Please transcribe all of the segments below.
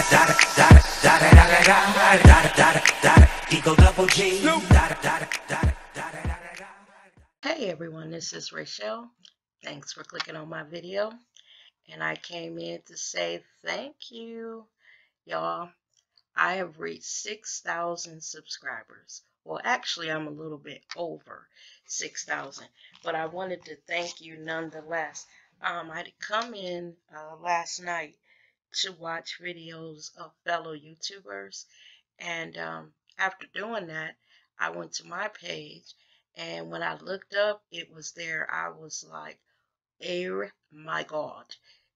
Hey everyone, this is Rochelle. Thanks for clicking on my video. And I came in to say thank you, y'all. I have reached 6,000 subscribers. Well, actually, I'm a little bit over 6,000, but I wanted to thank you nonetheless. I did come in last night to watch videos of fellow YouTubers, and after doing that, I went to my page, and when I looked up, it was there. I was like, oh my God,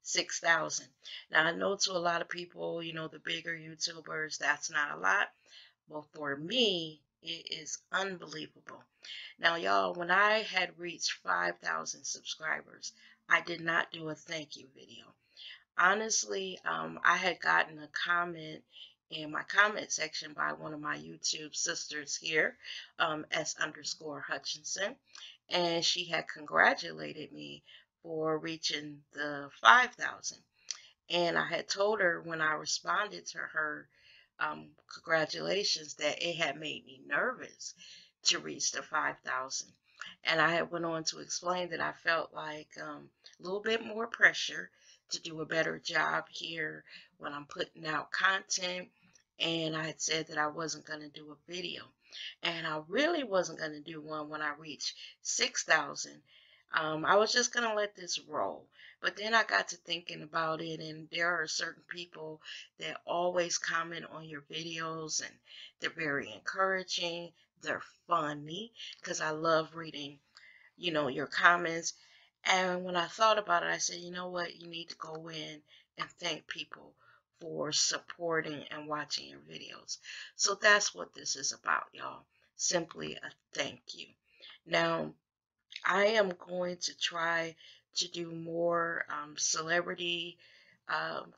6,000. Now, I know to a lot of people, you know, the bigger YouTubers, that's not a lot. But for me, it is unbelievable. Now, y'all, when I had reached 5,000 subscribers, I did not do a thank you video. Honestly, I had gotten a comment in my comment section by one of my YouTube sisters here, S_Hutchinson, and she had congratulated me for reaching the 5,000. And I had told her when I responded to her congratulations that it had made me nervous to reach the 5,000. And I had went on to explain that I felt like a little bit more pressure to do a better job here when I'm putting out content. And I had said that I wasn't going to do a video. And I really wasn't going to do one when I reached 6,000. I was just going to let this roll. But then I got to thinking about it, and there are certain people that always comment on your videos, and they're very encouraging. They're funny, because I love reading, you know, your comments. And when I thought about it, I said, you know what? You need to go in and thank people for supporting and watching your videos. So that's what this is about, y'all. Simply a thank you. Now, I am going to try to do more celebrity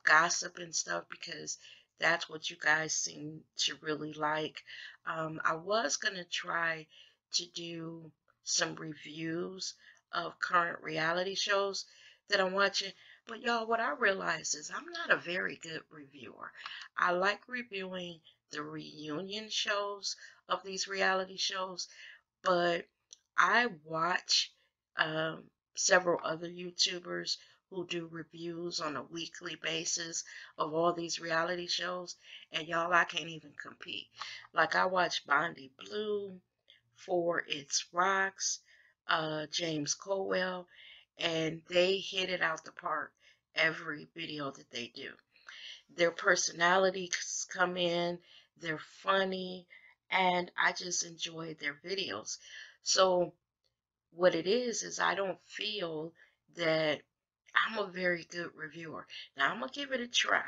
gossip and stuff, because that's what you guys seem to really like. I was going to try to do some reviews of current reality shows that I'm watching. But y'all, what I realize is I'm not a very good reviewer. I like reviewing the reunion shows of these reality shows, but I watch several other YouTubers who do reviews on a weekly basis of all these reality shows, and y'all, I can't even compete. Like, I watch Bondi Blue, For It's Rocks, James Colwell, and they hit it out the park every video that they do. Their personalities come in, they're funny, and I just enjoy their videos. So what it is I don't feel that I'm a very good reviewer. Now, I'm going to give it a try.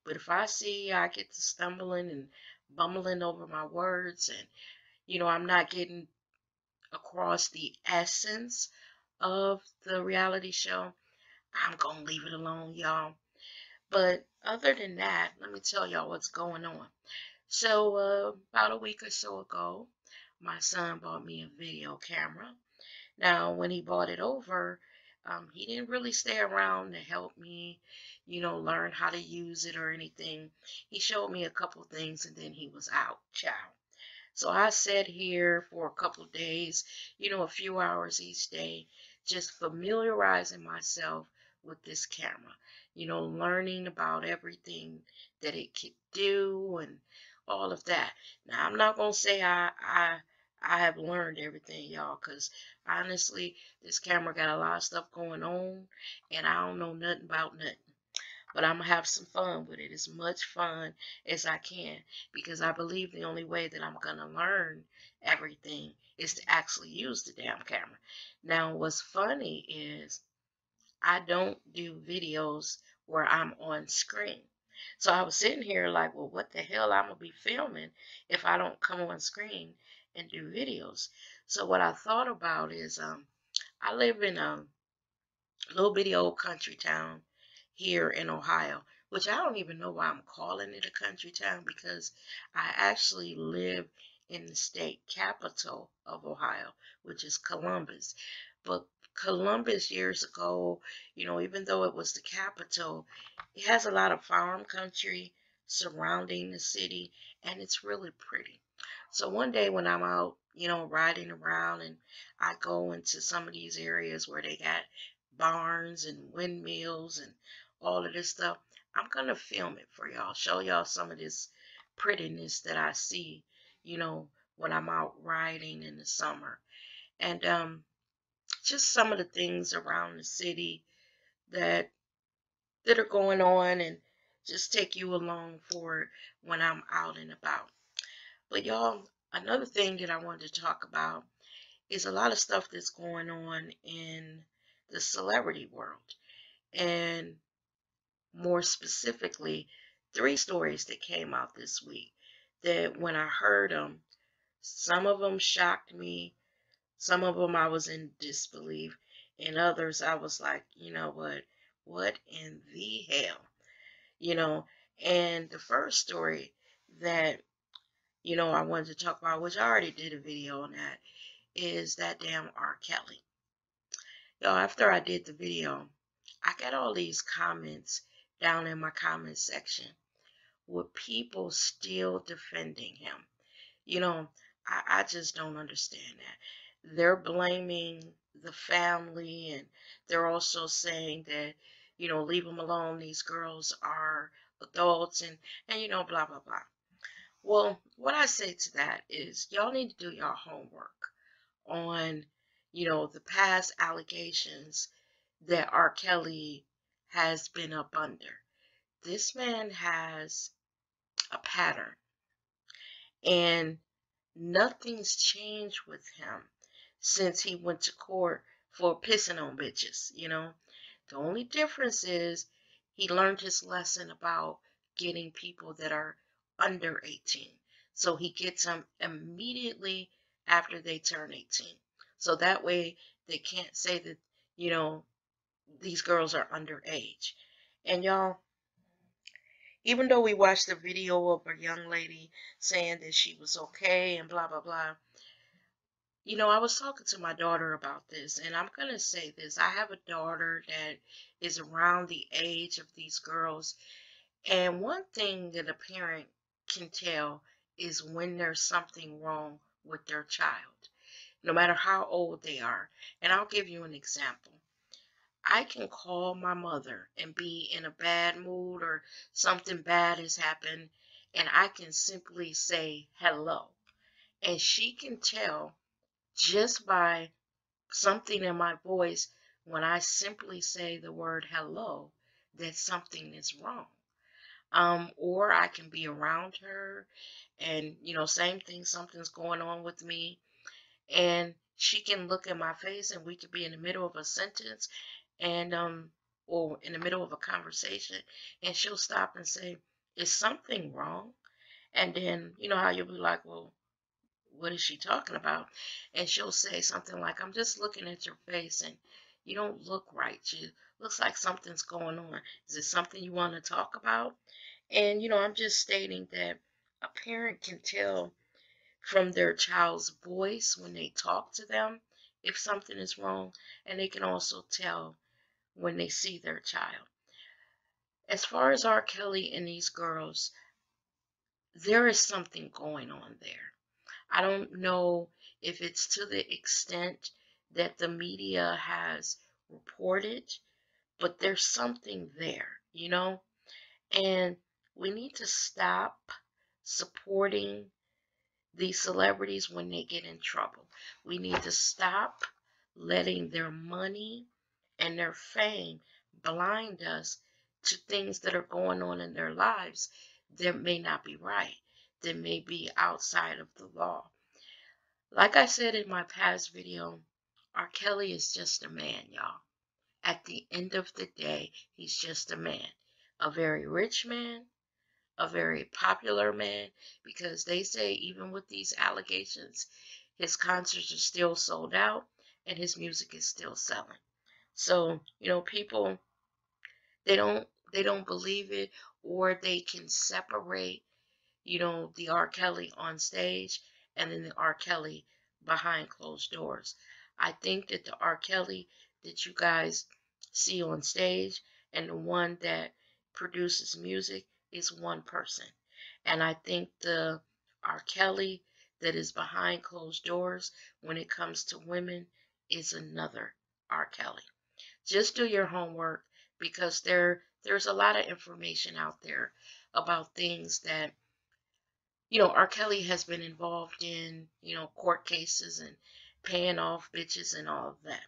But if I see I get to stumbling and bumbling over my words, and, you know, I'm not getting across the essence of the reality show, I'm going to leave it alone, y'all. But other than that, let me tell y'all what's going on. So about a week or so ago, my son bought me a video camera. Now, when he bought it over, he didn't really stay around to help me, you know, learn how to use it or anything. He showed me a couple things, and then he was out, ciao. So I sat here for a couple of days, you know, a few hours each day, just familiarizing myself with this camera, you know, learning about everything that it could do and all of that. Now, I'm not going to say I have learned everything, y'all, because honestly, this camera got a lot of stuff going on, and I don't know nothing about nothing. But I'm going to have some fun with it, as much fun as I can, because I believe the only way that I'm going to learn everything is to actually use the damn camera. Now, what's funny is I don't do videos where I'm on screen. So I was sitting here like, well, what the hell I'm going to be filming if I don't come on screen and do videos? So what I thought about is I live in a little bitty old country town here in Ohio, which I don't even know why I'm calling it a country town, because I actually live in the state capital of Ohio, which is Columbus. But Columbus years ago, you know, even though it was the capital, it has a lot of farm country surrounding the city, and it's really pretty. So one day when I'm out, riding around and I go into some of these areas where they got barns and windmills and all of this stuff, I'm going to film it for y'all, show y'all some of this prettiness that I see, you know, when I'm out riding in the summer. And just some of the things around the city that are going on, and just take you along for it when I'm out and about. But y'all, another thing that I wanted to talk about is a lot of stuff that's going on in the celebrity world. And more specifically, three stories that came out this week that when I heard them, some of them shocked me, some of them I was in disbelief, and others I was like, you know what in the hell? You know, and the first story that, I wanted to talk about, which I already did a video on that, is that damn R. Kelly. Yo, after I did the video, I got all these comments down in my comment section with people still defending him. You know, I just don't understand that. They're blaming the family, and they're also saying that, leave them alone. These girls are adults, and blah, blah, blah. Well, what I say to that is y'all need to do your homework on, the past allegations that R. Kelly has been up under. This man has a pattern, and nothing's changed with him since he went to court for pissing on bitches. The only difference is he learned his lesson about getting people that are under 18. So he gets them immediately after they turn 18. So that way they can't say that, these girls are underage. And y'all, even though we watched the video of a young lady saying that she was okay and blah, blah, blah, I was talking to my daughter about this, and I'm going to say this. I have a daughter that is around the age of these girls, and one thing that a parent can tell is when there's something wrong with their child, no matter how old they are. And I'll give you an example. I can call my mother and be in a bad mood or something bad has happened, and I can simply say hello. And she can tell just by something in my voice when I simply say the word hello that something is wrong. Or I can be around her and, same thing, something's going on with me, and she can look at my face and we could be in the middle of a sentence and or in the middle of a conversation, and she'll stop and say, is something wrong? And then how you'll be like, well, what is she talking about? And she'll say something like, I'm just looking at your face and you don't look right. You looks like something's going on. Is it something you want to talk about? And I'm just stating that a parent can tell from their child's voice when they talk to them if something is wrong, and they can also tell when they see their child. As far as R. Kelly and these girls, there is something going on there. I don't know if it's to the extent that the media has reported, but there's something there. And we need to stop supporting these celebrities when they get in trouble. We need to stop letting their money and their fame blind us to things that are going on in their lives that may not be right, that may be outside of the law. Like I said in my past video, R. Kelly is just a man, y'all. At the end of the day, he's just a man. A very rich man, a very popular man, because they say even with these allegations, his concerts are still sold out and his music is still selling. So, people, they don't believe it, or they can separate, the R. Kelly on stage and then the R. Kelly behind closed doors. I think that the R. Kelly that you guys see on stage and the one that produces music is one person. And I think the R. Kelly that is behind closed doors when it comes to women is another R. Kelly. Just do your homework because there's a lot of information out there about things that R. Kelly has been involved in, court cases and paying off bitches and all of that.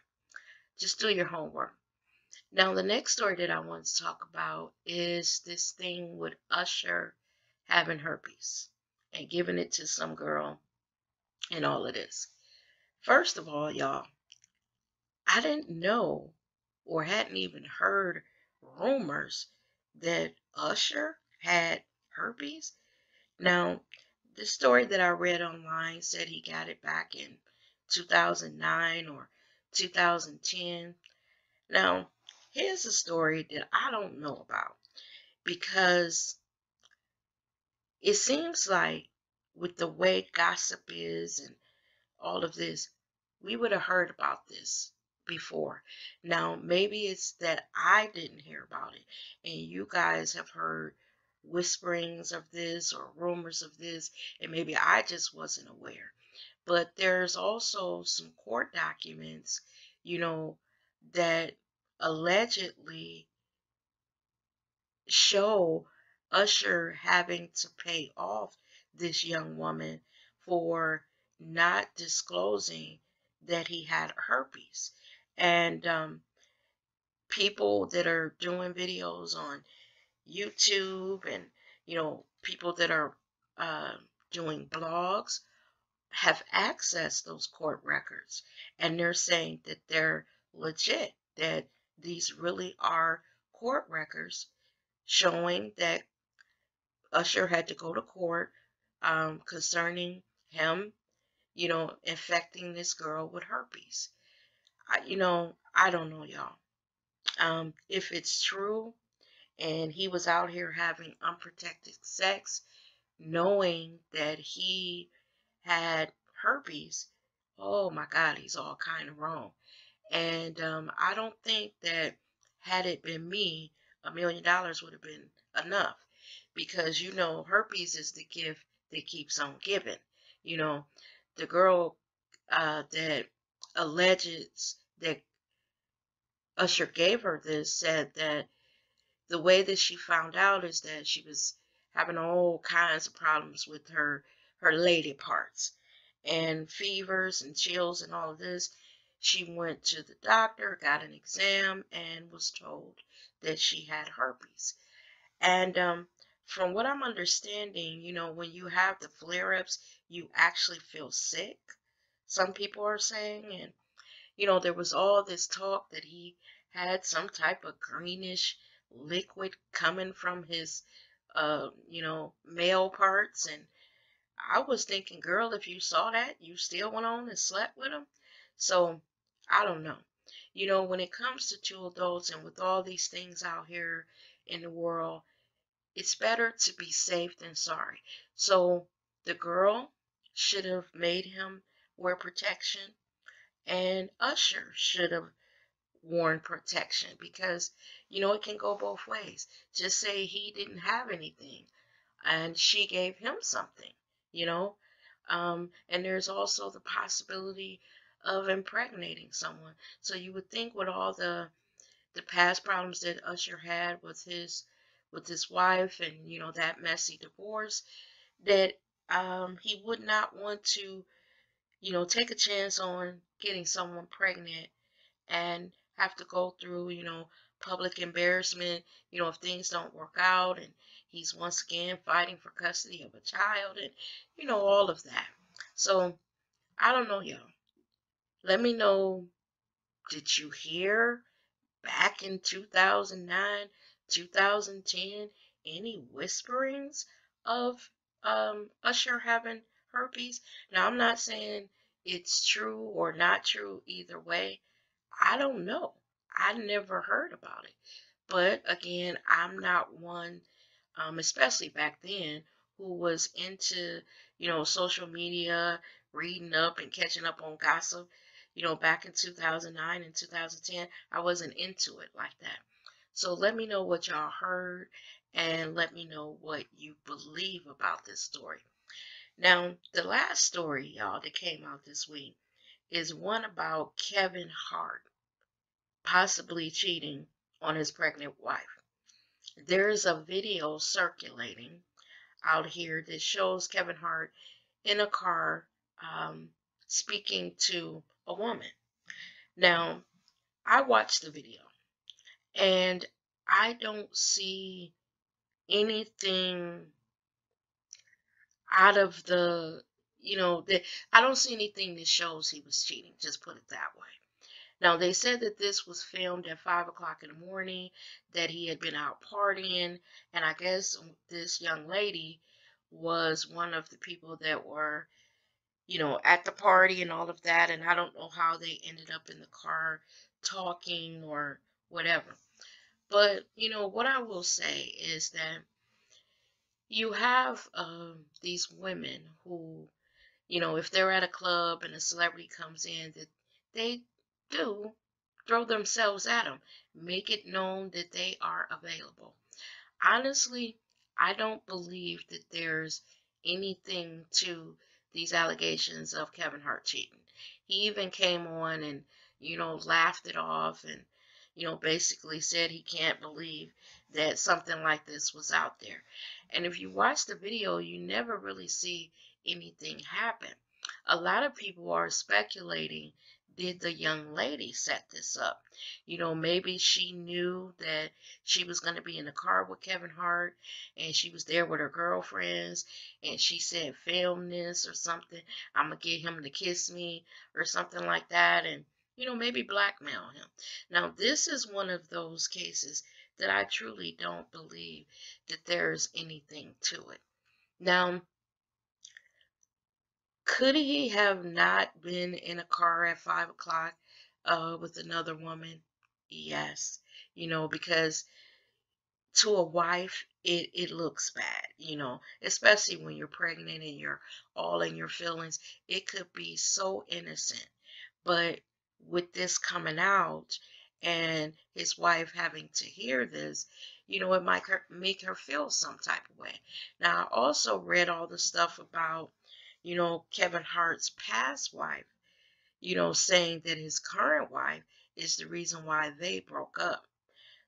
Just do your homework. Now, the next story that I want to talk about is this thing with Usher having herpes and giving it to some girl and all of this. First of all, y'all, I didn't know or hadn't even heard rumors that Usher had herpes. Now, the story that I read online said he got it back in 2009 or 2010. Now, here's a story that I don't know about because it seems like with the way gossip is and all of this, we would have heard about this before. Now, maybe it's that I didn't hear about it and you guys have heard whisperings of this or rumors of this, and maybe I just wasn't aware. But there's also some court documents, that allegedly show Usher having to pay off this young woman for not disclosing that he had herpes. And people that are doing videos on YouTube and, people that are uh, doing blogs have accessed those court records. And they're saying that they're legit, that these really are court records showing that Usher had to go to court concerning him, infecting this girl with herpes. I don't know, y'all. If it's true and he was out here having unprotected sex, knowing that he had herpes, oh my God, he's all kind of wrong. And I don't think that had it been me, $1 million would have been enough because, herpes is the gift that keeps on giving. You know, the girl that alleges that Usher gave her this said that the way that she found out is that she was having all kinds of problems with her lady parts and fevers and chills and all of this. She went to the doctor, got an exam, and was told that she had herpes. And from what I'm understanding, when you have the flare-ups, you actually feel sick. Some people are saying, and there was all this talk that he had some type of greenish liquid coming from his, male parts. And I was thinking, girl, if you saw that, you still went on and slept with him. So I don't know. When it comes to two adults and with all these things out here in the world, it's better to be safe than sorry. So the girl should have made him wear protection, and Usher should have worn protection because, it can go both ways. Just say he didn't have anything and she gave him something, you know. And there's also the possibility of impregnating someone. So you would think with all the past problems that Usher had with his wife and that messy divorce that he would not want to take a chance on getting someone pregnant and have to go through public embarrassment if things don't work out and he's once again fighting for custody of a child and all of that. So I don't know, y'all. Let me know, did you hear back in 2009, 2010, any whisperings of Usher having herpes? Now, I'm not saying it's true or not true either way. I don't know. I never heard about it. But again, I'm not one, especially back then, who was into, social media, reading up and catching up on gossip. Back in 2009 and 2010, I wasn't into it like that. So let me know what y'all heard and let me know what you believe about this story. Now, the last story, y'all, that came out this week is one about Kevin Hart possibly cheating on his pregnant wife. There is a video circulating out here that shows Kevin Hart in a car um, speaking to a woman. Now, I watched the video and I don't see anything out of the, that I don't see anything that shows he was cheating, just put it that way. Now, they said that this was filmed at 5 o'clock in the morning, that he had been out partying, and I guess this young lady was one of the people that were, at the party and all of that, and I don't know how they ended up in the car talking or whatever. But, what I will say is that you have these women who, if they're at a club and a celebrity comes in, that they do throw themselves at them, make it known that they are available. Honestly, I don't believe that there's anything to these allegations of Kevin Hart cheating. He even came on and, laughed it off and, basically said he can't believe that something like this was out there. And if you watch the video, you never really see anything happen. A lot of people are speculating, did the young lady set this up? Maybe she knew that she was going to be in the car with Kevin Hart and she was there with her girlfriends and she said, film this or something. I'm going to get him to kiss me or something like that. And, maybe blackmail him. Now, this is one of those cases that I truly don't believe that there's anything to it. Now, could he have not been in a car at 5 o'clock with another woman? Yes. Because to a wife, it looks bad, especially when you're pregnant and you're all in your feelings. It could be so innocent. But with this coming out and his wife having to hear this, it might make her feel some type of way. Now, I also read all the stuff about, Kevin Hart's past wife, saying that his current wife is the reason why they broke up.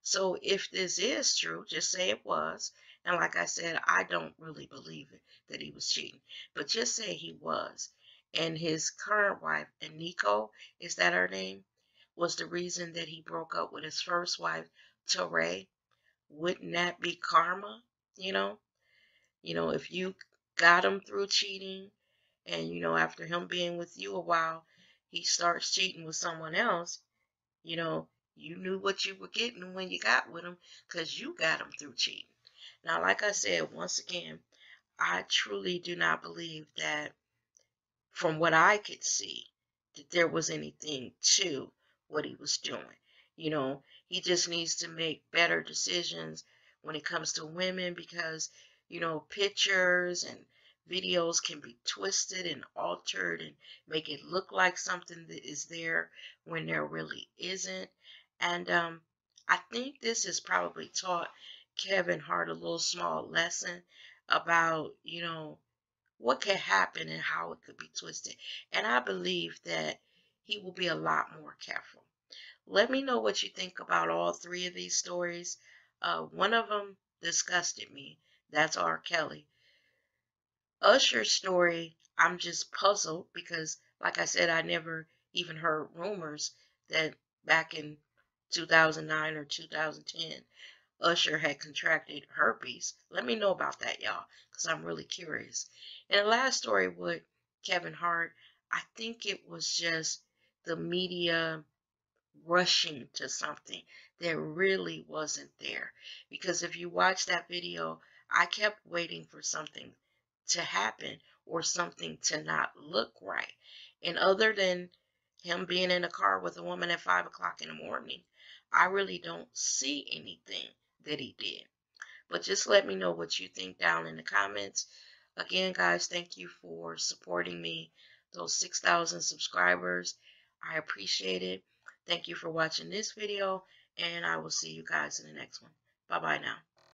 So if this is true, just say it was. And like I said, I don't really believe it that he was cheating. But just say he was. And his current wife, Aniko, is that her name? Was the reason that he broke up with his first wife, Teray. Wouldn't that be karma? You know? If you got him through cheating and, after him being with you a while, he starts cheating with someone else, you know, you knew what you were getting when you got with him because you got him through cheating. Now, like I said, once again, I truly do not believe that, from what I could see, that there was anything to what he was doing. He just needs to make better decisions when it comes to women because, pictures and videos can be twisted and altered and make it look like something that is there when there really isn't. And I think this has probably taught Kevin Hart a little small lesson about, what can happen and how it could be twisted. And I believe that he will be a lot more careful. Let me know what you think about all three of these stories. One of them disgusted me. That's R. Kelly. Usher's story, I'm just puzzled because, like I said, I never even heard rumors that back in 2009 or 2010, Usher had contracted herpes. Let me know about that, y'all, because I'm really curious. And the last story with Kevin Hart, I think it was just the media rushing to something that really wasn't there. Because if you watch that video, I kept waiting for something to happen or something to not look right. And other than him being in a car with a woman at 5 o'clock in the morning, I really don't see anything that he did. But just let me know what you think down in the comments. Again, guys, thank you for supporting me. Those 6,000 subscribers, I appreciate it. Thank you for watching this video, and I will see you guys in the next one. Bye-bye now.